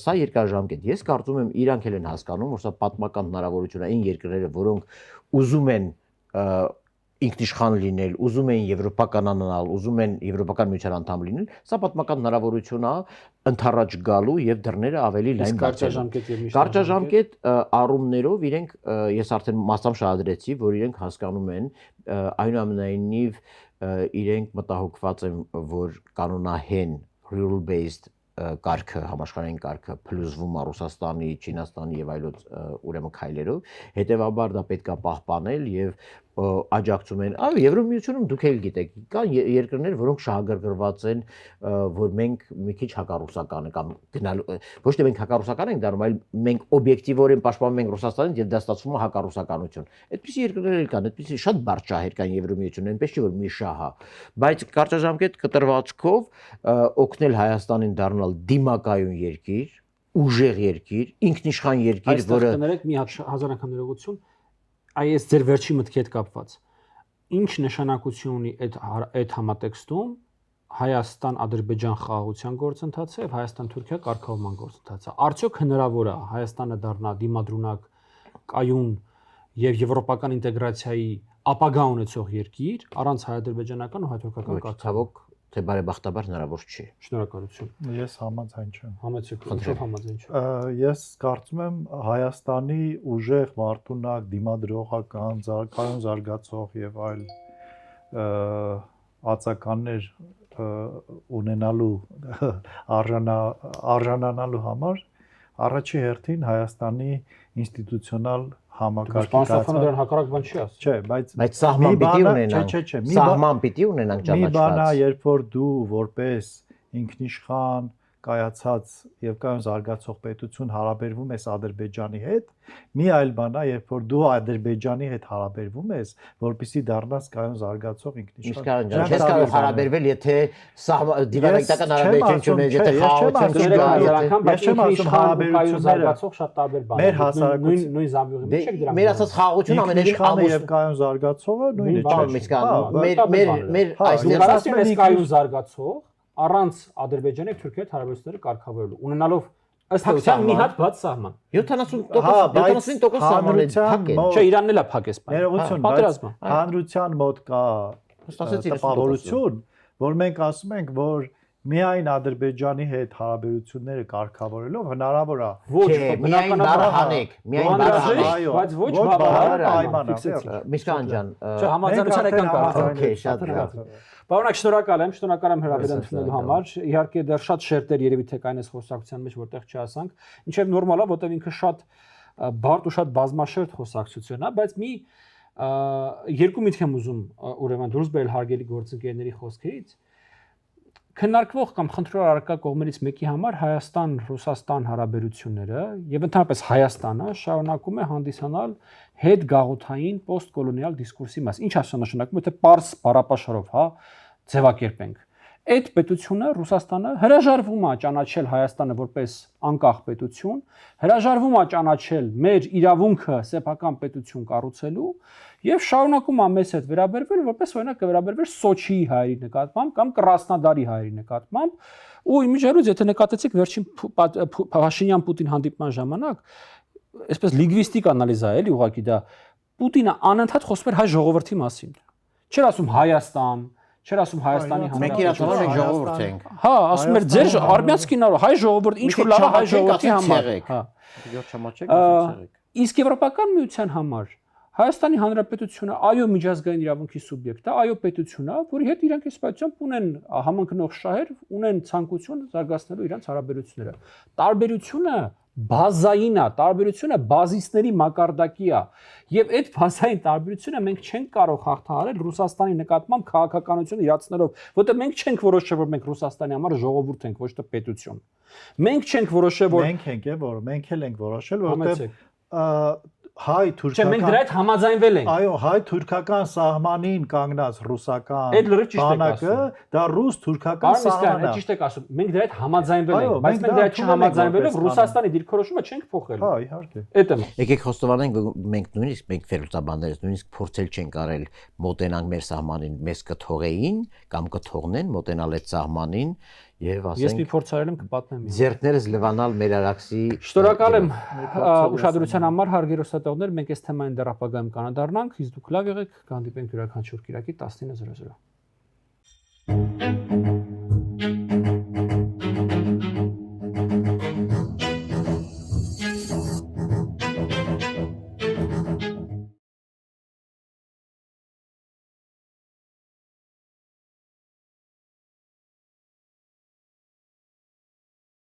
Սա երկարաժամկետ։ Ես կարծում եմ իրանք էլ են հասկանում, որ սա պատմական հնարավորություն է այն երկրները, որոնք ուզում են ինքնիշխան լինել, ուզում են եվրոպականանալ, ուզում են եվրոպական միության անդամ լինել, սա պատմական հնարավորություն է ընդառաջ գալու եւ դռները ավելի լայն կարճաժամկետ եւ կարճաժամկետ առումներով իրենք ես արդեն մասամբ շահադրեցի, որ իրենք հասկանում են այնուամենայնիվ իրենք մտահոգված են, որ կանոնահեն rule based կարգը, համաշխարհային կարգը փլուզվում է Ռուսաստանի, Չինաստանի եւ այլոց ուրեմն քայլերով, հետեւաբար դա պետք է պահպանել եւ աջակցում են, այո, Եվրոմիությունում դուք էլ գիտեք, կան երկրներ, որոնք շահագրգռված են, որ մենք մի քիչ հակառուսական ենք կամ գնալու, ոչ թե մենք հակառուսական ենք դառնում, այլ մենք օբյեկտիվորեն պաշտպանում ենք Ռուսաստանին եւ դա ստացվում է հակառուսականություն։ Այդպիսի երկրներ էլ կան, այդպիսի շատ բարդ շահեր կան Եվրոմիությունում, այնպես չէ որ մի շահ է, բայց կարճաժամկետ կտրվածքով օգնել Հայաստանին դառնալ դիմակայուն երկիր, ուժեղ երկիր, ինքնիշխան երկիր, որը կներեք մի հատ հազար անգամ ներողություն, այս ձեր վերջի մտքի հետ կապված։ Ինչ նշանակություն ունի այդ համատեքստում Հայաստան-Ադրբեջան խաղաղության գործընթացը եւ Հայաստան-Թուրքիա կարգավորման գործընթացը։ Արդյոք հնարավոր է Հայաստանը դառնա դիմադրունակ, կայուն եւ եվրոպական ինտեգրացիայի ապագա ունեցող երկիր առանց հայ-ադրբեջանական ու հայ-թուրքական կարգավորման։ թե բարեբախտաբար հնարավոր չի։ Շնորհակալություն։ Ես համաձայն չեմ։ Համեցեք, ինչով համաձայն չեմ։ Ես կարծում եմ Հայաստանի ուժեղ մարդունակ, դիմադրողական, կայուն զարգացող եւ այլ ածականներ ունենալու արժանանալու համար առաջի հերթին Հայաստանի ինստիտուցիոնալ համակարգի Սպանսոֆոնը դրան հակառակ բան չի ասում։ Չէ, բայց սահման պիտի ունենանք։ Սահման պիտի ունենանք ճանաչված։ Մի բան է, երբ որ դու որպես ինքնիշխան կայացած եւ կայուն զարգացող պետություն հարաբերվում ես Ադրբեջանի հետ, մի այլ բան է, երբ որ դու Ադրբեջանի հետ հարաբերվում ես, որպեսզի դառնաս կայուն զարգացող ինքնիշխան։ Չես կարող հարաբերվել, եթե դիվանագիտական հարաբերություն չունես, եթե խաղաղություն չկա, ես չեմ ասում հարաբերությունները զարգացող շատ տարբեր բաներ։ Մեր հասարակություն նույն զամբյուղի մեջ եք դրանք։ Մեր ասած խաղաղություն ամենևին ամուսն եւ կայուն զարգացողը նույնը չէ։ Մեր այստեղ կայուն զարգացող առանց Ադրբեջանի եւ Թուրքիայի հարաբերությունները կարգավորելու, ունենալով ըստ էության մի հատ բաց սահման։ 75% սահմանը փակ է։ Չէ, Իրանն էլ է փակ էս բանը։ Ներողություն, բայց հանրության մոտ կա տպավորություն, որ մենք ասում ենք, որ միայն Ադրբեջանի հետ հարաբերությունները կարգավորելով հնարավոր է։ Ոչ, միայն բառահանեք, միայն բառահանեք, բայց ոչ բառահանը պայման է։ Միշկան ջան, չէ, համաձայնության եկան կարող։ Okay, շատ լավ։ Պարոնակ, շնորհակալ եմ հրավեր ընդունելու համար։ Իհարկե դեռ շատ շերտեր երևի թե կային այս խոսակցության մեջ, որտեղ չասանք, ինչեւ նորմալ է, որտեղ ինքը շատ բարդ ու շատ բազմաշերտ խոսակցություն է, բայց մի երկու միտք եմ ուզում ուրեմն դուրս բերել հարգելի գործընկերների խոսքերից։ Քննարկվող կամ խնդրող առարկա կողմերից մեկի համար Հայաստան-Ռուսաստան հարաբերությունները եւ ընդհանրապես Հայաստանը շարունակում է հանդիսանալ հետգաղութային պոստկոլոնիալ դիսկուրսի մաս։ Ինչ ասա նշանակում, եթե պարզ բառապաշարով, ձևակերպենք։ Այդ պետությունը Ռուսաստանը հրաժարվում է ճանաչել Հայաստանը որպես անկախ պետություն, հրաժարվում է ճանաչել մեր իրավունքը սեփական պետություն կառուցելու եւ շարունակում է մեզ հետ վերաբերվել որպես օրինակ կվերաբերվեր Սոչիի հայերի նկատմամբ կամ Կրասնոդարի հայերի նկատմամբ, Ու իմիջիայլոց եթե նկատեցիք վերջին Փաշինյան-Պուտին հանդիպման ժամանակ, այսպես լինգվիստիկ անալիզ է, էլի ուղղակի դա Պուտինը անընդհատ խոսում էր հայ ժողովրդի մասին։ Չէր ասում Հայաստան, չէր ասում Հայաստանի Մենք իրականորեն մենք ժողովուրդ ենք։ Հա, ասում էր ձեր արմյանսկին նորո հայ ժողովուրդ ինչ որ լավ է հայ ժողովրդի համար։ Հա։ Յոթ չմաչեք, ասեցեք։ Իսկ Եվրոպական միության համար Հայաստանի Հանրապետությունը այո միջազգային իրավունքի սուբյեկտ է, այո պետություն է, որի հետ իրանք այս պատճառով ունեն համընկնող շահեր, ունեն ցանկություն զարգացնելու իրենց հարաբերությունները։ Տարբերությունը բազային է, տարբերությունը բազիսների մակարդակի է, եւ այդ բազային տարբերությունը մենք չենք կարող հաղթահարել Ռուսաստանի նկատմամբ քաղաքականություն իրացնելով, որտեղ մենք չենք որոշել, որ մենք Ռուսաստանի համար ժողովուրդ ենք, ոչ թե պետություն։ Մենք չենք որոշել, որ մենք ենք, որ մենք էլ ենք որոշել, որտեղ հայ-թուրքական Չէ, մենք դրա հետ համաձայնվել ենք։ Այո, հայ-թուրքական սահմանին կանգնած ռուսական Այդ լրիվ ճիշտ եք բանակը ասում։ դա ռուս-թուրքական սահմանն է։ Ճիշտ եք ասում։ Մենք դրա հետ համաձայնվել Այո, ենք, բայց մենք մենք դրա հետ դա չհամաձայնվելով չունենք Ռուսաստանի դիրքորոշումը չենք փոխել։ Հա, իհարկե։ Էդ է։ Եկեք խոստովանենք, մենք նույնիսկ մենք վերլուծաբաններս նույնիսկ փորձել չենք արել մոտենանք մեր սահմանին, մեզ կթողեին կամ կթողնեն մոտենալ այդ սահմանին եւ Ես մի ասենք փորձ արել եմ կպատնեմ։ ձեռքներս լվանալ մեր արաքսի Շնորհակալ եմ ուշադրության համար, հարգելի ուսուցողներ, մենք այս թեմային դեռ ապագայում կանադառնանք, իսկ դուք լավ եղեք, կհանդիպենք յուրաքանչյուր Կիրակի 19:00։